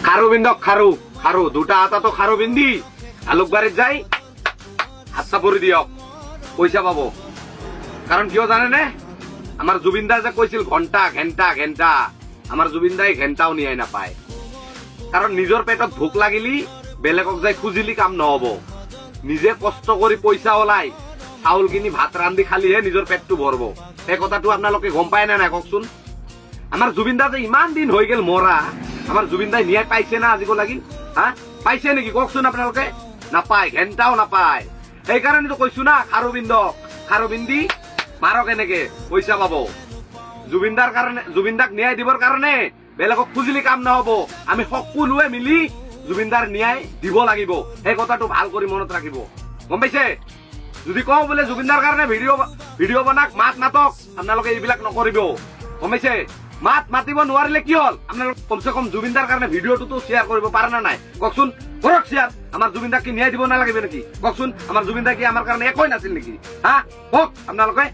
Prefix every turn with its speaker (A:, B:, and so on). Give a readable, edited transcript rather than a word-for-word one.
A: খাৰু বিন্দক খাৰু খাৰু দুটা হাতাতো খাৰু বিন্ধি আলোকবাৰীত যাই হাত চাপৰি দিয়ক, পইচা পাব। কাৰণ কিয় জানেনে, আমাৰ জুবিন দা যে কৈছিল ঘণ্টা ঘেণ্টা ঘেণ্টা, আমাৰ জুবিন দাই ঘেণ্টাও নিয়াই নাপায়। কাৰণ নিজৰ পেটত ভোক লাগিলি বেলেগক যাই খুজিলি কাম নহব, নিজে কষ্ট কৰি পইচা ওলাই চাউল কিনি ভাত ৰান্ধি খালিহে নিজৰ পেটটো ভৰব। এই কথাটো আপোনালোকে গম পায় নে নাই কওকচোন? আমাৰ জুবিন দা যে ইমান দিন হৈ গেল মৰা, আমাৰ জুবিন দাই ন্যায় পাইছে না আজিকো লাগি? হা পাইছে নেকি কওকচোন আপোনালোকে? নাপায়, ঘেণ্টাও নাপায়। সেইকাৰণেতো কৈছো না, খাৰু বিন্দক খাৰু বিন্ধি মাৰক, এনেকে পইচা পাব। জুবিনদাৰ কাৰণে, জুবিনদাক ন্যায় দিবৰ কাৰণে বেলেগক খুজিলি কাম নহব, আমি সকলোৱে মিলি জুবিনদাৰ ন্যায় দিব লাগিব। সেই কথাটো ভাল কৰি মনত ৰাখিব, গম পাইছে? যদি কওঁ বোলে জুবিনদাৰ কাৰণে ভিডিঅ' বনাক, মাত মাতক, আপোনালোকে এইবিলাক নকৰিব, গম পাইছে? মাতিব নোৱাৰিলে কি হল, আপোনালোকে কমচে কম জুবিনদাৰ কাৰণে ভিডিঅ'টোতো শ্বেয়াৰ কৰিব পাৰে না নাই কওকচোন? কৰক শ্বেয়াৰ। আমাৰ জুবিনদাক কি ন্যায় দিব নালাগিব নেকি কওকচোন? আমাৰ জুবিনদা কি আমাৰ কাৰণে একোৱেই নাছিল নেকি? হা কওক আপোনালোকে?